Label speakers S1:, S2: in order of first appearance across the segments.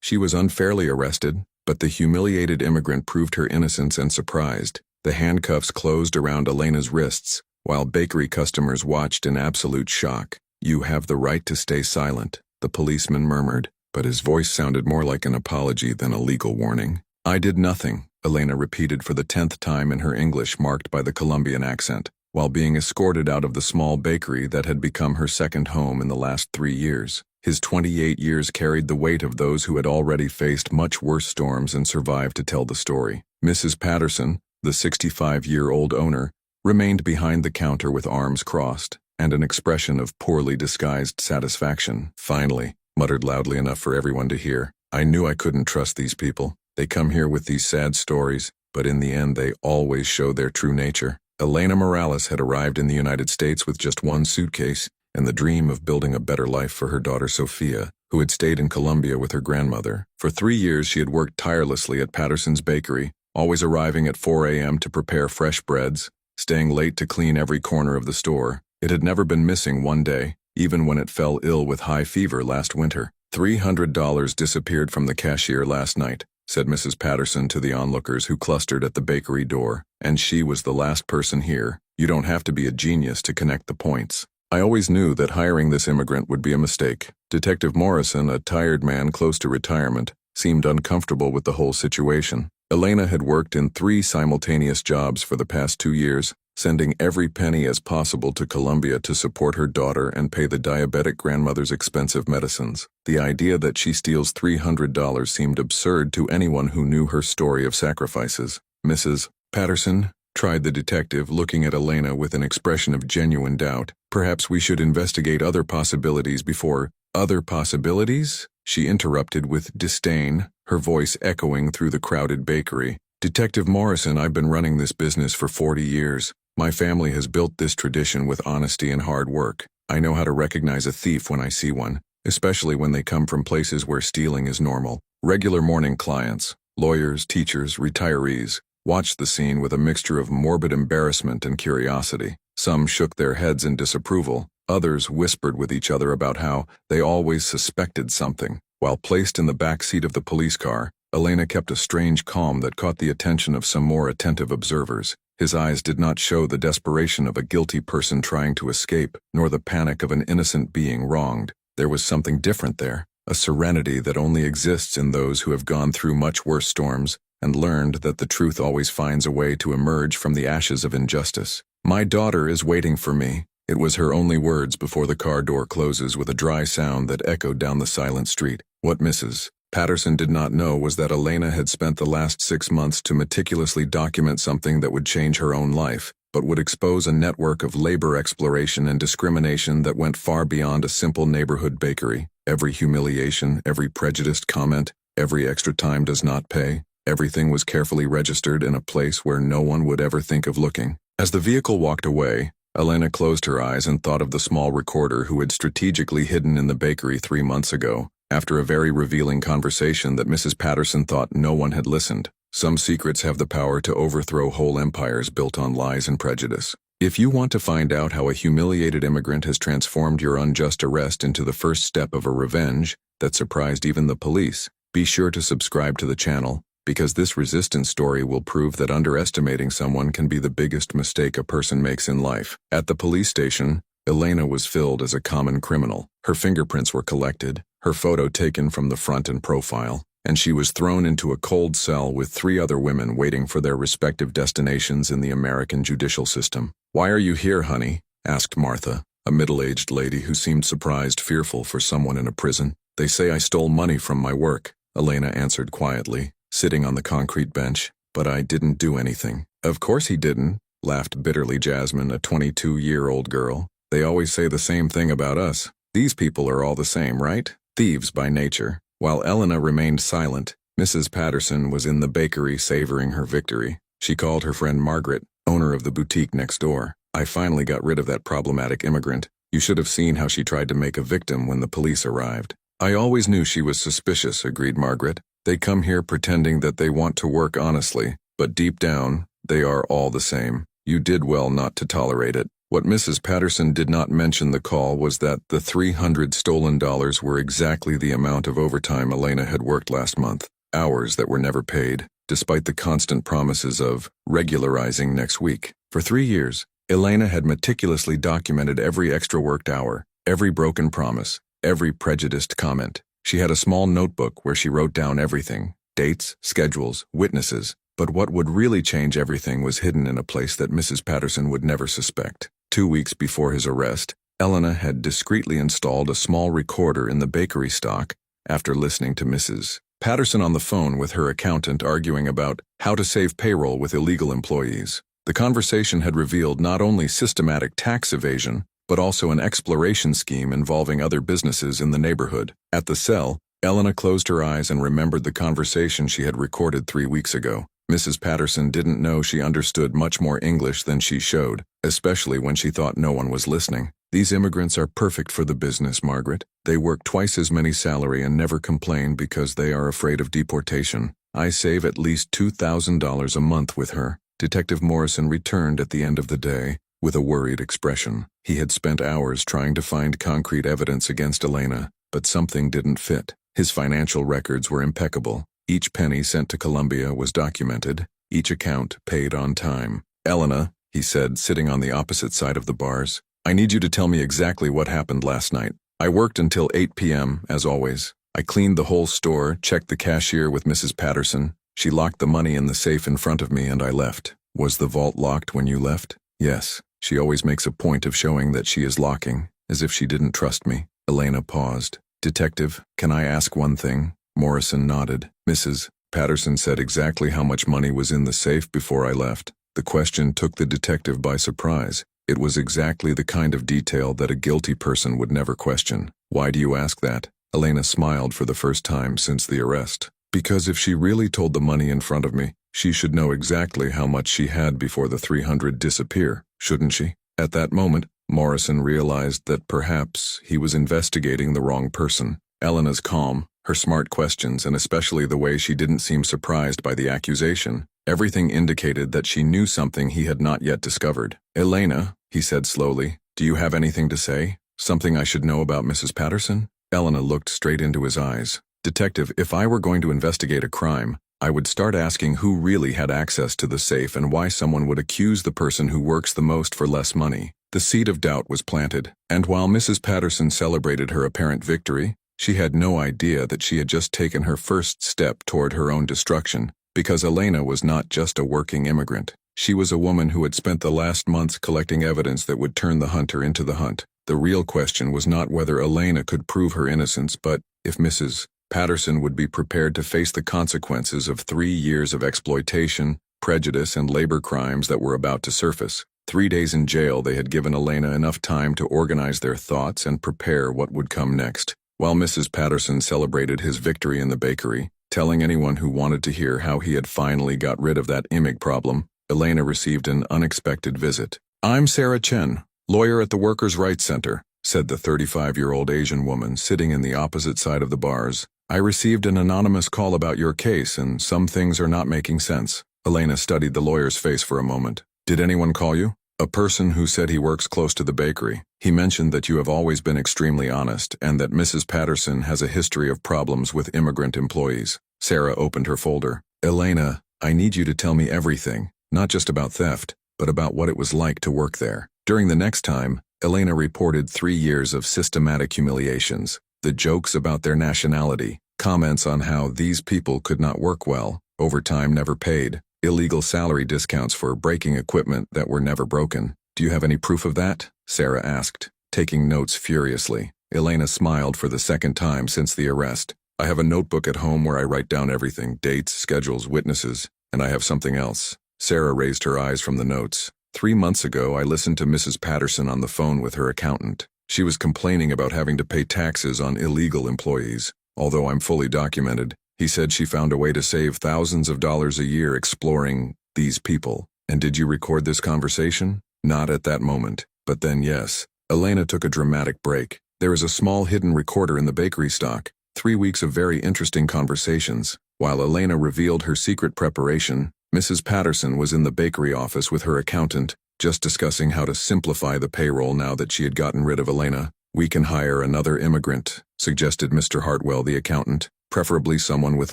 S1: She was unfairly arrested, but the humiliated immigrant proved her innocence and surprised. The handcuffs closed around Elena's wrists, while bakery customers watched in absolute shock. "You have the right to stay silent," the policeman murmured, but his voice sounded more like an apology than a legal warning. "I did nothing," Elena repeated for the 10th time in her English marked by the Colombian accent, while being escorted out of the small bakery that had become her second home in the last 3 years. His 28 years carried the weight of those who had already faced much worse storms and survived to tell the story. Mrs. Patterson, the 65-year-old owner, remained behind the counter with arms crossed and an expression of poorly disguised satisfaction. "Finally," muttered loudly enough for everyone to hear, "I knew I couldn't trust these people. They come here with these sad stories, but in the end they always show their true nature." Elena Morales had arrived in the United States with just one suitcase and the dream of building a better life for her daughter Sophia, who had stayed in Colombia with her grandmother. For 3 years she had worked tirelessly at Patterson's bakery, always arriving at 4 a.m. to prepare fresh breads, staying late to clean every corner of the store. It had never been missing one day, even when it fell ill with high fever last winter. $300 disappeared from the cashier last night, said Mrs. Patterson to the onlookers who clustered at the bakery door, and she was the last person here. You don't have to be a genius to connect the points. I always knew that hiring this immigrant would be a mistake. Detective Morrison, a tired man close to retirement, seemed uncomfortable with the whole situation. Elena had worked in 3 simultaneous jobs for the past 2 years, sending every penny as possible to Colombia to support her daughter and pay the diabetic grandmother's expensive medicines. The idea that she steals $300 seemed absurd to anyone who knew her story of sacrifices. "Mrs. Patterson," tried the detective, looking at Elena with an expression of genuine doubt. "Perhaps we should investigate other possibilities before—" "Other possibilities?" she interrupted with disdain, her voice echoing through the crowded bakery. "Detective Morrison, I've been running this business for 40 years. My family has built this tradition with honesty and hard work. I know how to recognize a thief when I see one, especially when they come from places where stealing is normal." Regular morning clients, lawyers, teachers, retirees, watched the scene with a mixture of morbid embarrassment and curiosity. Some shook their heads in disapproval, others whispered with each other about how they always suspected something. While placed in the back seat of the police car, Elena kept a strange calm that caught the attention of some more attentive observers. His eyes did not show the desperation of a guilty person trying to escape, nor the panic of an innocent being wronged. There was something different there, a serenity that only exists in those who have gone through much worse storms and learned that the truth always finds a way to emerge from the ashes of injustice. "My daughter is waiting for me." It was her only words before the car door closes with a dry sound that echoed down the silent street. What Mrs. Patterson did not know was that Elena had spent the last 6 months to meticulously document something that would change her own life, but would expose a network of labor exploration and discrimination that went far beyond a simple neighborhood bakery. Every humiliation, every prejudiced comment, every extra time does not pay. Everything was carefully registered in a place where no one would ever think of looking. As the vehicle walked away, Elena closed her eyes and thought of the small recorder who had strategically hidden in the bakery 3 months ago, after a very revealing conversation that Mrs. Patterson thought no one had listened. Some secrets have the power to overthrow whole empires built on lies and prejudice. If you want to find out how a humiliated immigrant has transformed your unjust arrest into the first step of a revenge that surprised even the police, be sure to subscribe to the channel, because this resistance story will prove that underestimating someone can be the biggest mistake a person makes in life. At the police station, Elena was filled as a common criminal. Her fingerprints were collected, her photo taken from the front and profile, and she was thrown into a cold cell with 3 other women waiting for their respective destinations in the American judicial system. "Why are you here, honey?" asked Martha, a middle-aged lady who seemed surprised, fearful for someone in a prison. "They say I stole money from my work," Elena answered quietly, sitting on the concrete bench. "But I didn't do anything." "Of course he didn't," laughed bitterly Jasmine, a 22-year-old girl. "They always say the same thing about us. These people are all the same, right? Thieves by nature." While Elena remained silent, Mrs. Patterson was in the bakery savoring her victory. She called her friend Margaret, owner of the boutique next door. "I finally got rid of that problematic immigrant. You should have seen how she tried to make a victim when the police arrived." "I always knew she was suspicious," agreed Margaret. "They come here pretending that they want to work honestly, but deep down, they are all the same. You did well not to tolerate it." What Mrs. Patterson did not mention the call was that the $300 stolen dollars were exactly the amount of overtime Elena had worked last month, hours that were never paid, despite the constant promises of regularizing next week. For 3 years, Elena had meticulously documented every extra worked hour, every broken promise, every prejudiced comment. She had a small notebook where she wrote down everything: dates, schedules, witnesses. But what would really change everything was hidden in a place that Mrs. Patterson would never suspect. 2 weeks before his arrest, Elena had discreetly installed a small recorder in the bakery stock after listening to Mrs. Patterson on the phone with her accountant arguing about how to save payroll with illegal employees. The conversation had revealed not only systematic tax evasion, but also an exploration scheme involving other businesses in the neighborhood. At the cell, Elena closed her eyes and remembered the conversation she had recorded 3 weeks ago. Mrs. Patterson didn't know she understood much more English than she showed, especially when she thought no one was listening. These immigrants are perfect for the business, Margaret. They work twice as many salary and never complain because they are afraid of deportation. I save at least $2,000 a month with her. Detective Morrison returned at the end of the day with a worried expression. He had spent hours trying to find concrete evidence against Elena, but something didn't fit. His financial records were impeccable. Each penny sent to Colombia was documented, each account paid on time. Elena, he said, sitting on the opposite side of the bars, I need you to tell me exactly what happened last night. I worked until 8 p.m., as always. I cleaned the whole store, checked the cashier with Mrs. Patterson. She locked the money in the safe in front of me and I left. Was the vault locked when you left? Yes. She always makes a point of showing that she is locking, as if she didn't trust me. Elena paused. Detective, can I ask one thing? Morrison nodded. Mrs. Patterson said exactly how much money was in the safe before I left. The question took the detective by surprise. It was exactly the kind of detail that a guilty person would never question. Why do you ask that? Elena smiled for the first time since the arrest. Because if she really told the money in front of me, she should know exactly how much she had before the $300 disappear, shouldn't she? At that moment, Morrison realized that perhaps he was investigating the wrong person. Elena's calm, her smart questions, and especially the way she didn't seem surprised by the accusation, everything indicated that she knew something he had not yet discovered. Elena, he said slowly, do you have anything to say? Something I should know about Mrs. Patterson? Elena looked straight into his eyes. Detective, if I were going to investigate a crime, I would start asking who really had access to the safe and why someone would accuse the person who works the most for less money. The seed of doubt was planted, and while Mrs. Patterson celebrated her apparent victory, she had no idea that she had just taken her first step toward her own destruction, because Elena was not just a working immigrant. She was a woman who had spent the last months collecting evidence that would turn the hunter into the hunt. The real question was not whether Elena could prove her innocence, but if Mrs. Patterson would be prepared to face the consequences of 3 years of exploitation, prejudice, and labor crimes that were about to surface. 3 days in jail, they had given Elena enough time to organize their thoughts and prepare what would come next. While Mrs. Patterson celebrated his victory in the bakery, telling anyone who wanted to hear how he had finally got rid of that immig problem, Elena received an unexpected visit. I'm Sarah Chen, lawyer at the Workers' Rights Center, said the 35-year-old Asian woman sitting in the opposite side of the bars. I received an anonymous call about your case, and some things are not making sense. Elena studied the lawyer's face for a moment. Did anyone call you? A person who said he works close to the bakery. He mentioned that you have always been extremely honest and that Mrs. Patterson has a history of problems with immigrant employees. Sarah opened her folder. Elena, I need you to tell me everything, not just about theft, but about what it was like to work there. During the next time, Elena reported 3 years of systematic humiliations. The jokes about their nationality, comments on how these people could not work well, overtime never paid, illegal salary discounts for breaking equipment that were never broken. Do you have any proof of that? Sarah asked, taking notes furiously. Elena smiled for the second time since the arrest. I have a notebook at home where I write down everything, dates, schedules, witnesses, and I have something else. Sarah raised her eyes from the notes. 3 months ago, I listened to Mrs. Patterson on the phone with her accountant. She was complaining about having to pay taxes on illegal employees. Although I'm fully documented, he said she found a way to save thousands of dollars a year exploring these people. And did you record this conversation? Not at that moment, but then yes. Elena took a dramatic break. There is a small hidden recorder in the bakery stock. 3 weeks of very interesting conversations. While Elena revealed her secret preparation, Mrs. Patterson was in the bakery office with her accountant, just discussing how to simplify the payroll now that she had gotten rid of Elena. We can hire another immigrant, suggested Mr. Hartwell, the accountant, preferably someone with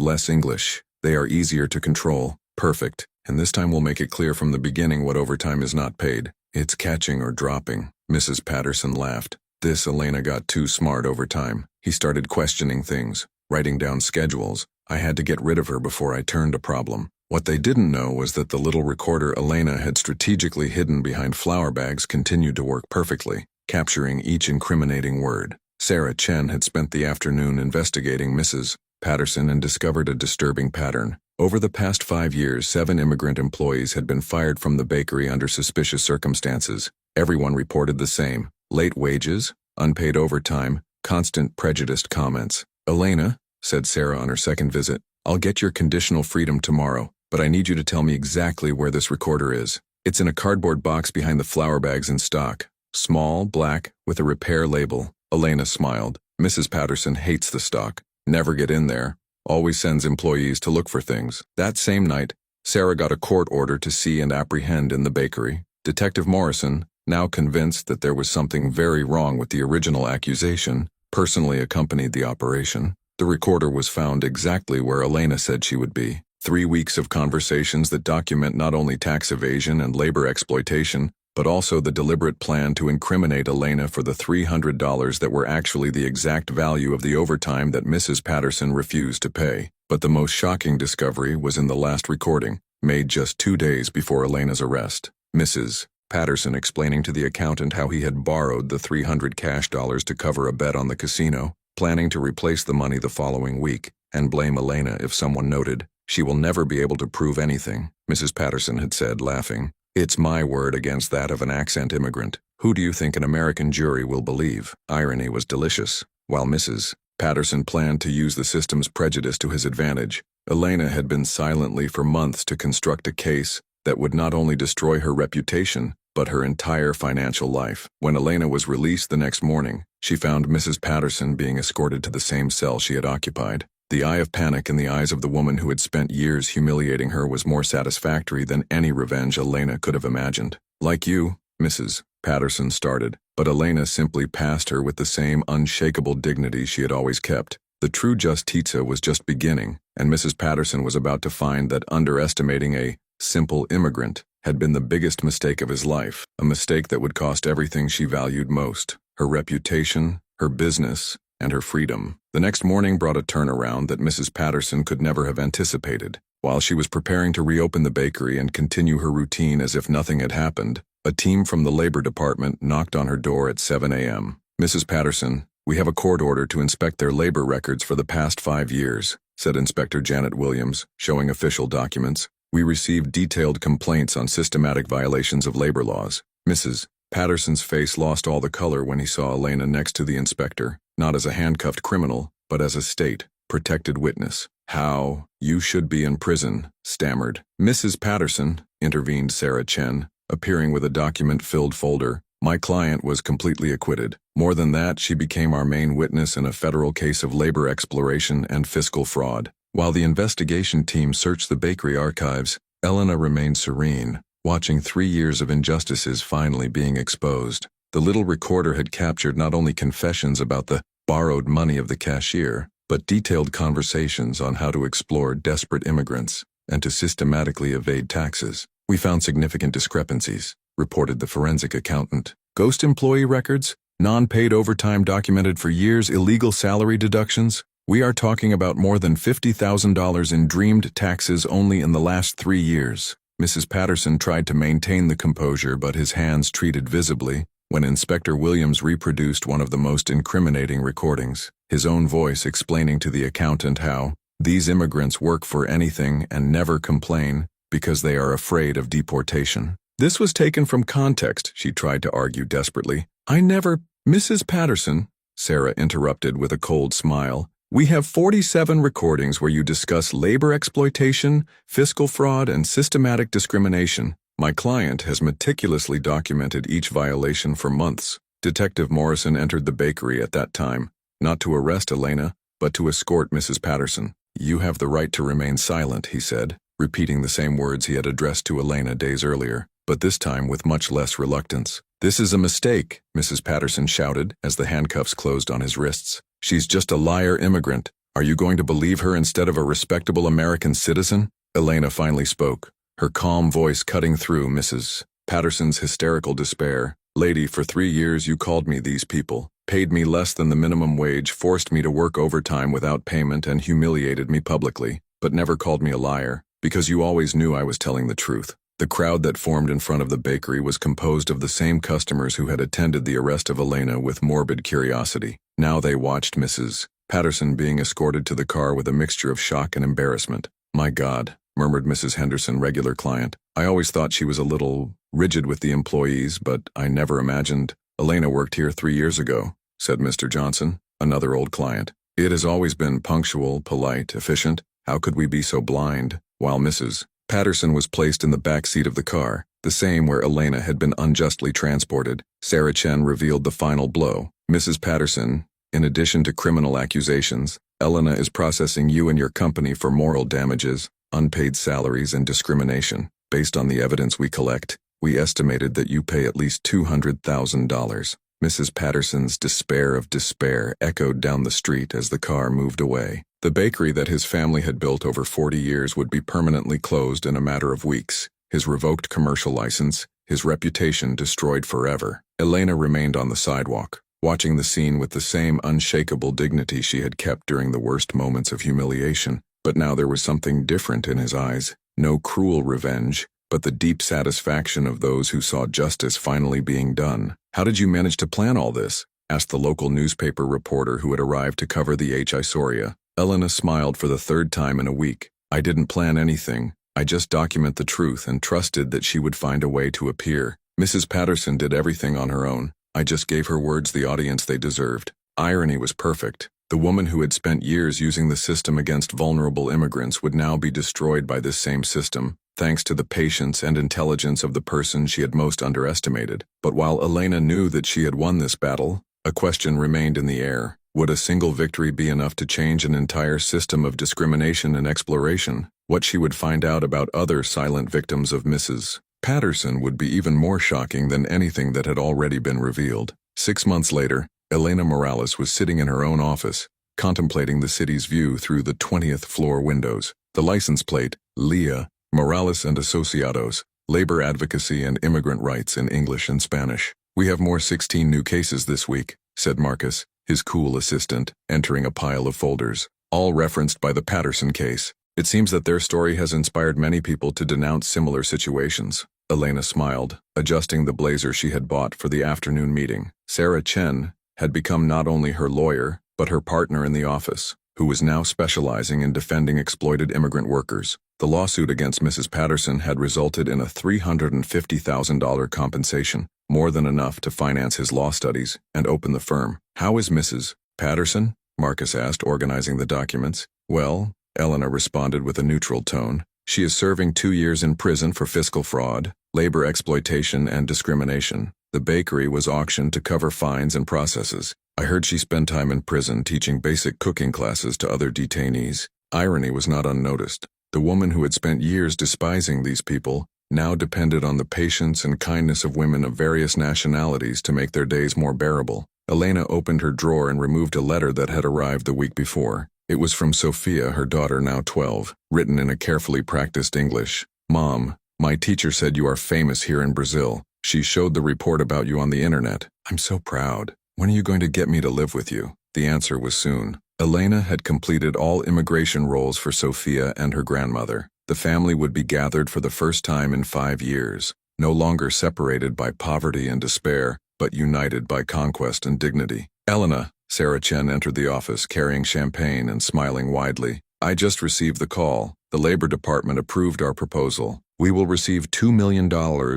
S1: less English. They are easier to control. Perfect. And this time we'll make it clear from the beginning what overtime is not paid. It's catching or dropping. Mrs. Patterson laughed. This Elena got too smart over time. He started questioning things, writing down schedules. I had to get rid of her before I turned a problem. What they didn't know was that the little recorder Elena had strategically hidden behind flour bags continued to work perfectly, capturing each incriminating word. Sarah Chen had spent the afternoon investigating Mrs. Patterson and discovered a disturbing pattern. Over the past 5 years, 7 immigrant employees had been fired from the bakery under suspicious circumstances. Everyone reported the same: late wages, unpaid overtime, constant prejudiced comments. Elena, said Sarah on her second visit, I'll get your conditional freedom tomorrow, but I need you to tell me exactly where this recorder is. It's in a cardboard box behind the flour bags in stock. Small, black, with a repair label. Elena smiled. Mrs. Patterson hates the stock. Never get in there. Always sends employees to look for things. That same night, Sarah got a court order to see and apprehend in the bakery. Detective Morrison, now convinced that there was something very wrong with the original accusation, personally accompanied the operation. The recorder was found exactly where Elena said she would be. 3 weeks of conversations that document not only tax evasion and labor exploitation, but also the deliberate plan to incriminate Elena for the $300 that were actually the exact value of the overtime that Mrs. Patterson refused to pay. But the most shocking discovery was in the last recording, made just 2 days before Elena's arrest. Mrs. Patterson explaining to the accountant how he had borrowed the $300 cash to cover a bet on the casino, planning to replace the money the following week, and blame Elena if someone noted. She will never be able to prove anything, Mrs. Patterson had said, laughing. It's my word against that of an accent immigrant. Who do you think an American jury will believe? Irony was delicious. While Mrs. Patterson planned to use the system's prejudice to his advantage, Elena had been silently for months to construct a case that would not only destroy her reputation, but her entire financial life. When Elena was released the next morning, she found Mrs. Patterson being escorted to the same cell she had occupied. The eye of panic in the eyes of the woman who had spent years humiliating her was more satisfactory than any revenge Elena could have imagined. Like you, Mrs. Patterson started, but Elena simply passed her with the same unshakable dignity she had always kept. The true justitia was just beginning, and Mrs. Patterson was about to find that underestimating a simple immigrant had been the biggest mistake of his life, a mistake that would cost everything she valued most: her reputation, her business, and her freedom. The next morning brought a turnaround that Mrs. Patterson could never have anticipated. While she was preparing to reopen the bakery and continue her routine as if nothing had happened, a team from the labor department knocked on her door at 7 a.m. Mrs. Patterson, we have a court order to inspect their labor records for the past 5 years, said Inspector Janet Williams, showing official documents. We received detailed complaints on systematic violations of labor laws. Mrs. Patterson's face lost all the color when he saw Elena next to the inspector, not as a handcuffed criminal, but as a state-protected witness. How? You should be in prison, stammered. Mrs. Patterson, intervened Sarah Chen, appearing with a document-filled folder. My client was completely acquitted. More than that, she became our main witness in a federal case of labor exploration and fiscal fraud. While the investigation team searched the bakery archives, Elena remained serene, watching 3 years of injustices finally being exposed. The little recorder had captured not only confessions about the borrowed money of the cashier, but detailed conversations on how to explore desperate immigrants and to systematically evade taxes. We found significant discrepancies, reported the forensic accountant. Ghost employee records, non-paid overtime documented for years, illegal salary deductions. We are talking about more than $50,000 in dreamed taxes only in the last 3 years. Mrs. Patterson tried to maintain the composure, but his hands treated visibly when Inspector Williams reproduced one of the most incriminating recordings, his own voice explaining to the accountant how these immigrants work for anything and never complain because they are afraid of deportation. This was taken from context, she tried to argue desperately. Mrs. Patterson, Sarah interrupted with a cold smile. We have 47 recordings where you discuss labor exploitation, fiscal fraud, and systematic discrimination. My client has meticulously documented each violation for months. Detective Morrison entered the bakery at that time, not to arrest Elena, but to escort Mrs. Patterson. You have the right to remain silent, he said, repeating the same words he had addressed to Elena days earlier. but this time with much less reluctance. "This is a mistake," Mrs. Patterson shouted as the handcuffs closed on his wrists. "She's just a liar immigrant. Are you going to believe her instead of a respectable American citizen?" Elena finally spoke, her calm voice cutting through Mrs. Patterson's hysterical despair. "Lady, for 3 years you called me these people, paid me less than the minimum wage, forced me to work overtime without payment, and humiliated me publicly, but never called me a liar, because you always knew I was telling the truth." The crowd that formed in front of the bakery was composed of the same customers who had attended the arrest of Elena with morbid curiosity. Now they watched Mrs. Patterson being escorted to the car with a mixture of shock and embarrassment. "My God," murmured Mrs. Henderson, regular client. "I always thought she was a little rigid with the employees, but I never imagined—" "Elena worked here 3 years ago," said Mr. Johnson, another old client. "It has always been punctual, polite, efficient. How could we be so blind?" While Mrs. Patterson was placed in the back seat of the car, the same where Elena had been unjustly transported, Sarah Chen revealed the final blow. "Mrs. Patterson, in addition to criminal accusations, Elena is processing you and your company for moral damages, unpaid salaries, and discrimination. Based on the evidence we collect, we estimated that you pay at least $200,000. Mrs. Patterson's despair of despair echoed down the street as the car moved away. The bakery that his family had built over 40 years would be permanently closed in a matter of weeks, his revoked commercial license, his reputation destroyed forever. Elena remained on the sidewalk, watching the scene with the same unshakable dignity she had kept during the worst moments of humiliation. But now there was something different in his eyes. No cruel revenge, but the deep satisfaction of those who saw justice finally being done. "How did you manage to plan all this?" asked the local newspaper reporter who had arrived to cover the Historia. Elena smiled for the 3rd time in a week. "I didn't plan anything. I just document the truth and trusted that she would find a way to appear. Mrs. Patterson did everything on her own. I just gave her words the audience they deserved." Irony was perfect. The woman who had spent years using the system against vulnerable immigrants would now be destroyed by this same system, thanks to the patience and intelligence of the person she had most underestimated. But while Elena knew that she had won this battle, a question remained in the air. Would a single victory be enough to change an entire system of discrimination and exploration? What she would find out about other silent victims of Mrs. Patterson would be even more shocking than anything that had already been revealed. 6 months later, Elena Morales was sitting in her own office, contemplating the city's view through the 20th floor windows. The license plate, Leah, Morales and Asociados, Labor Advocacy and Immigrant Rights in English and Spanish. "We have more 16 new cases this week," said Marcus, his cool assistant, entering a pile of folders, all referenced by the Patterson case. "It seems that their story has inspired many people to denounce similar situations." Elena smiled, adjusting the blazer she had bought for the afternoon meeting. Sarah Chen had become not only her lawyer, but her partner in the office, who was now specializing in defending exploited immigrant workers. The lawsuit against Mrs. Patterson had resulted in a $350,000 compensation, more than enough to finance his law studies and open the firm. "How is Mrs. Patterson?" Marcus asked, organizing the documents. "Well," Elena responded with a neutral tone, "she is serving 2 years in prison for fiscal fraud, labor exploitation, and discrimination. The bakery was auctioned to cover fines and processes. I heard she spent time in prison teaching basic cooking classes to other detainees." Irony was not unnoticed. The woman who had spent years despising these people now depended on the patience and kindness of women of various nationalities to make their days more bearable. Elena opened her drawer and removed a letter that had arrived the week before. It was from Sophia, her daughter, now 12, written in a carefully practiced English. "Mom, my teacher said you are famous here in Brazil. She showed the report about you on the internet. I'm so proud. When are you going to get me to live with you?" The answer was soon. Elena had completed all immigration roles for Sophia and her grandmother. The family would be gathered for the first time in 5 years, no longer separated by poverty and despair, but united by conquest and dignity. "Elena," Sarah Chen entered the office carrying champagne and smiling widely. "I just received the call. The Labor Department approved our proposal. We will receive $2 million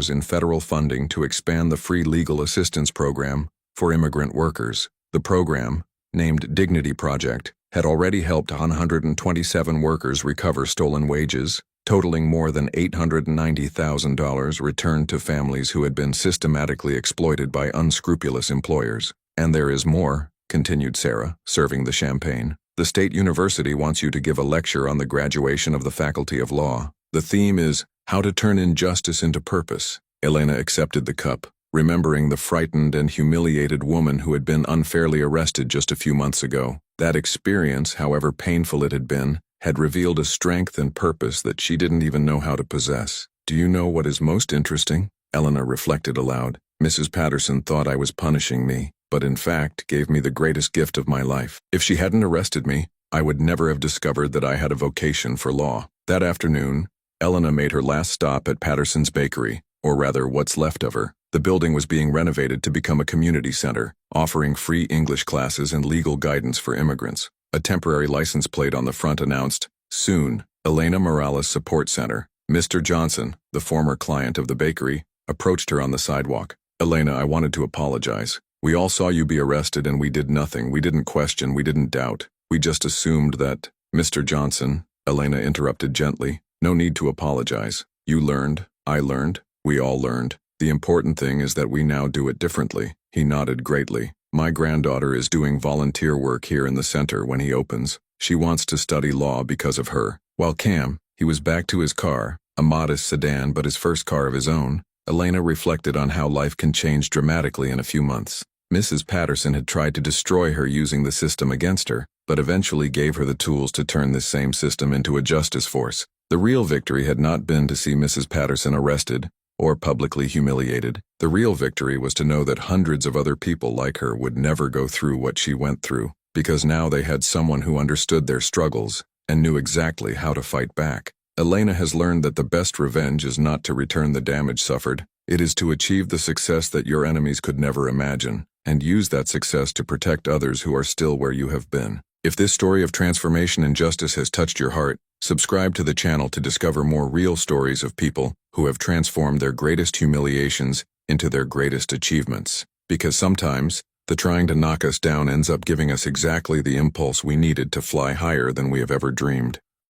S1: in federal funding to expand the free legal assistance program for immigrant workers." The program, named Dignity Project, had already helped 127 workers recover stolen wages, totaling more than $890,000 returned to families who had been systematically exploited by unscrupulous employers. "And there is more," continued Sarah, serving the champagne. "The State University wants you to give a lecture on the graduation of the Faculty of Law. The theme is How to Turn Injustice into Purpose, Elena accepted the cup, remembering the frightened and humiliated woman who had been unfairly arrested just a few months ago. That experience, however painful it had revealed a strength and purpose that she didn't even know how to possess. "Do you know what is most interesting?" Elena reflected aloud. "Mrs. Patterson thought I was punishing me, but in fact gave me the greatest gift of my life. If she hadn't arrested me, I would never have discovered that I had a vocation for law." That afternoon, Elena made her last stop at Patterson's Bakery, or rather what's left of her. The building was being renovated to become a community center, offering free English classes and legal guidance for immigrants. A temporary license plate on the front announced, "Soon, Elena Morales Support Center." Mr. Johnson, the former client of the bakery, approached her on the sidewalk. "Elena, I wanted to apologize. We all saw you be arrested and we did nothing. We didn't question, we didn't doubt. We just assumed that—" "Mr. Johnson," Elena interrupted gently, "no need to apologize. You learned, I learned, we all learned. The important thing is that we now do it differently." He nodded greatly. "My granddaughter is doing volunteer work here in the center when he opens. She wants to study law because of her." While Cam, he was back to his car, a modest sedan but his first car of his own, Elena reflected on how life can change dramatically in a few months. Mrs. Patterson had tried to destroy her using the system against her, but eventually gave her the tools to turn this same system into a justice force. The real victory had not been to see Mrs. Patterson arrested or publicly humiliated. The real victory was to know that hundreds of other people like her would never go through what she went through, because now they had someone who understood their struggles and knew exactly how to fight back. Elena has learned that the best revenge is not to return the damage suffered. It is to achieve the success that your enemies could never imagine, and use that success to protect others who are still where you have been. If this story of transformation and justice has touched your heart, subscribe to the channel to discover more real stories of people who have transformed their greatest humiliations into their greatest achievements. Because sometimes, the trying to knock us down ends up giving us exactly the impulse we needed to fly higher than we have ever dreamed.